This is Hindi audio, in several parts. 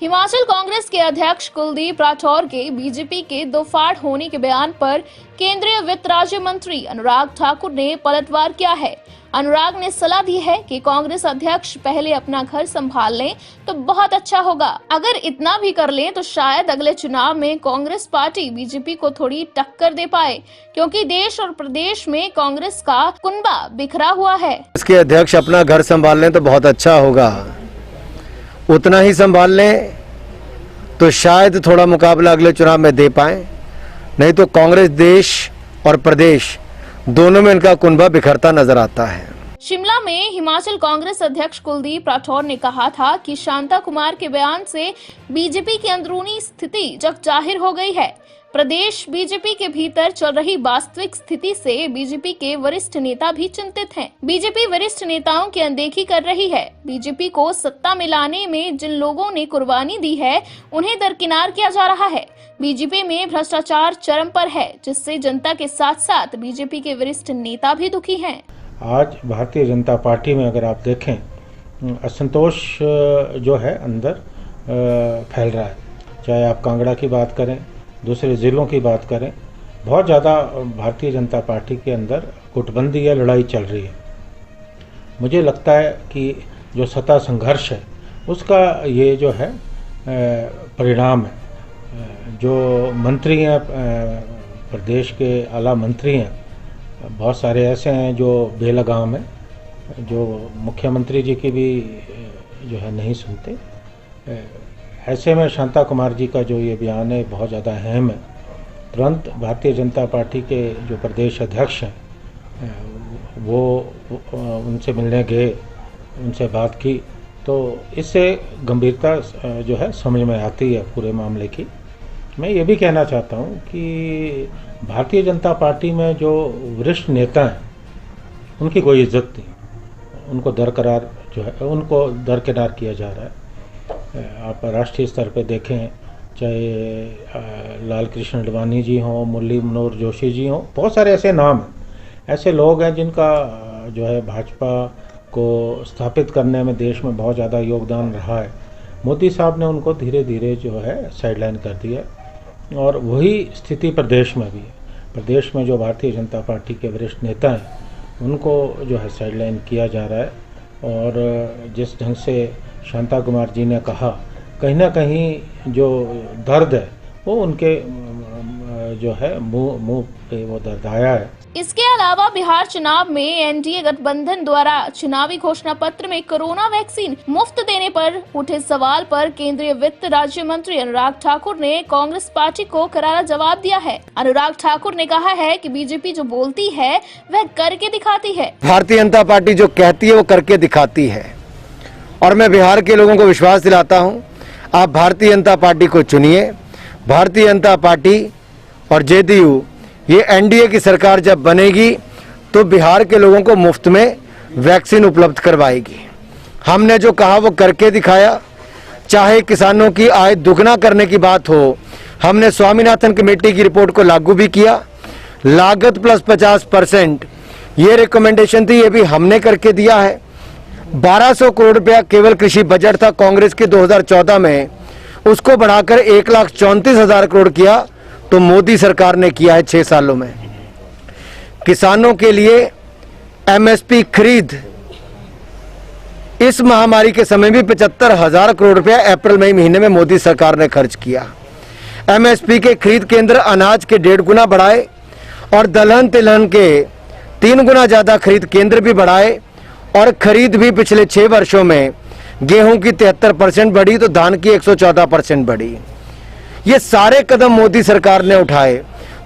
हिमाचल कांग्रेस के अध्यक्ष कुलदीप राठौर के बीजेपी के दो फाड़ होने के बयान पर केंद्रीय वित्त राज्य मंत्री अनुराग ठाकुर ने पलटवार किया है। अनुराग ने सलाह दी है कि कांग्रेस अध्यक्ष पहले अपना घर संभाल लें तो बहुत अच्छा होगा। अगर इतना भी कर लें तो शायद अगले चुनाव में कांग्रेस पार्टी बीजेपी को थोड़ी टक्कर दे पाए, क्योंकि देश और प्रदेश में कांग्रेस का कुनबा बिखरा हुआ है। इसके अध्यक्ष अपना घर संभाल लें तो बहुत अच्छा होगा। उतना ही संभाल लें तो शायद थोड़ा मुकाबला अगले चुनाव में दे पाए, नहीं तो कांग्रेस देश और प्रदेश दोनों में इनका कुनबा बिखरता नजर आता है। शिमला में हिमाचल कांग्रेस अध्यक्ष कुलदीप राठौर ने कहा था कि शांता कुमार के बयान से बीजेपी की अंदरूनी स्थिति जग जाहिर हो गई है। प्रदेश बीजेपी के भीतर चल रही वास्तविक स्थिति से बीजेपी के वरिष्ठ नेता भी चिंतित हैं। बीजेपी वरिष्ठ नेताओं की अनदेखी कर रही है। बीजेपी को सत्ता में लाने में जिन लोगों ने कुर्बानी दी है उन्हें दरकिनार किया जा रहा है। बीजेपी में भ्रष्टाचार चरम पर है, जिससे जनता के साथ साथ बीजेपी के वरिष्ठ नेता भी दुखी हैं। आज भारतीय जनता पार्टी में अगर आप देखें, असंतोष जो है अंदर फैल रहा है। चाहे आप कांगड़ा की बात करें, दूसरे ज़िलों की बात करें, बहुत ज़्यादा भारतीय जनता पार्टी के अंदर गुटबंदी या लड़ाई चल रही है। मुझे लगता है कि जो सत्ता संघर्ष है उसका ये जो है परिणाम है। जो मंत्री हैं, प्रदेश के आला मंत्री हैं, बहुत सारे ऐसे हैं जो बेलगाम हैं, जो मुख्यमंत्री जी की भी जो है नहीं सुनते। ऐसे में शांता कुमार जी का जो ये बयान है बहुत ज़्यादा अहम है। तुरंत भारतीय जनता पार्टी के जो प्रदेश अध्यक्ष हैं वो उनसे मिलने गए, उनसे बात की, तो इससे गंभीरता जो है समझ में आती है पूरे मामले की। मैं ये भी कहना चाहता हूँ कि भारतीय जनता पार्टी में जो वरिष्ठ नेता हैं उनकी कोई इज्जत नहीं, उनको उनको दरकिनार किया जा रहा है। आप राष्ट्रीय स्तर पे देखें, चाहे लाल कृष्ण आडवाणी जी हों, मुरली मनोहर जोशी जी हों, बहुत सारे ऐसे नाम हैं, ऐसे लोग हैं जिनका जो है भाजपा को स्थापित करने में देश में बहुत ज़्यादा योगदान रहा है। मोदी साहब ने उनको धीरे धीरे जो है साइडलाइन कर दिया, और वही स्थिति प्रदेश में भी है। प्रदेश में जो भारतीय जनता पार्टी के वरिष्ठ नेता हैं उनको जो है साइडलाइन किया जा रहा है। और जिस ढंग से शांता कुमार जी ने कहा, कहीं ना कहीं जो दर्द है वो उनके जो है मुंह पे वो दर्द आया है। इसके अलावा बिहार चुनाव में एनडीए गठबंधन द्वारा चुनावी घोषणा पत्र में कोरोना वैक्सीन मुफ्त देने पर उठे सवाल पर केंद्रीय वित्त राज्य मंत्री अनुराग ठाकुर ने कांग्रेस पार्टी को करारा जवाब दिया है। अनुराग ठाकुर ने कहा है कि बीजेपी जो बोलती है वह करके दिखाती है। भारतीय जनता पार्टी जो कहती है वो करके दिखाती है, और मैं बिहार के लोगों को विश्वास दिलाता हूँ, आप भारतीय जनता पार्टी को चुनिए। भारतीय जनता पार्टी और जेडीयू, ये एनडीए की सरकार जब बनेगी तो बिहार के लोगों को मुफ्त में वैक्सीन उपलब्ध करवाएगी। हमने जो कहा वो करके दिखाया। चाहे किसानों की आय दुगना करने की बात हो, हमने स्वामीनाथन कमेटी की रिपोर्ट को लागू भी किया। लागत प्लस 50% ये रिकमेंडेशन थी, ये भी हमने करके दिया है। 1200 करोड़ रुपया केवल कृषि बजट था कांग्रेस के 2014 में, उसको बढ़ाकर 1,34,000 करोड़ किया तो मोदी सरकार ने किया है 6 सालों में। किसानों के लिए एमएसपी खरीद इस महामारी के समय भी 75,000 करोड़ रुपया अप्रैल मई महीने में मोदी सरकार ने खर्च किया। एमएसपी के खरीद केंद्र अनाज के 1.5 गुना बढ़ाए, और दलहन तिलहन के 3 गुना ज्यादा खरीद केंद्र भी बढ़ाए, और खरीद भी पिछले 6 वर्षों में गेहूं की 73% बढ़ी तो धान की 114% बढ़ी। ये सारे कदम मोदी सरकार ने उठाए।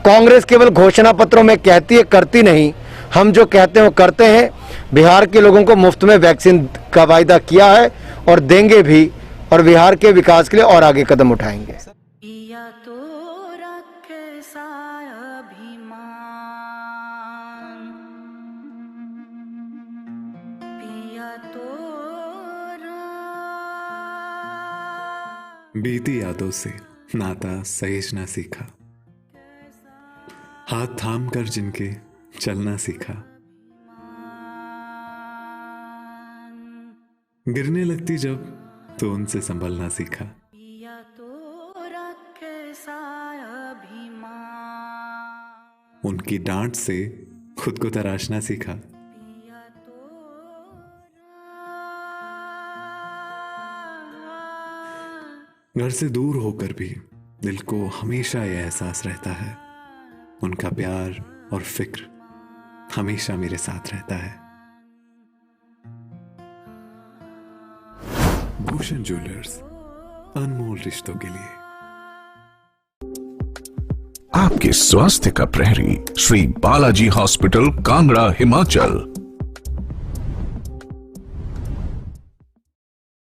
कांग्रेस केवल घोषणा पत्रों में कहती है, करती नहीं। हम जो कहते हैं वो करते हैं। बिहार के लोगों को मुफ्त में वैक्सीन का वायदा किया है और देंगे भी, और बिहार के विकास के लिए और आगे कदम उठाएंगे। बीती यादों से नाता सहेजना सीखा, हाथ थाम कर जिनके चलना सीखा, गिरने लगती जब तो उनसे संभलना सीखा। उनकी डांट से खुद को तराशना सीखा। घर से दूर होकर भी दिल को हमेशा यह एहसास रहता है, उनका प्यार और फिक्र हमेशा मेरे साथ रहता है। भूषण ज्वेलर्स, अनमोल रिश्तों के लिए। आपके स्वास्थ्य का प्रहरी श्री बालाजी हॉस्पिटल, कांगड़ा, हिमाचल।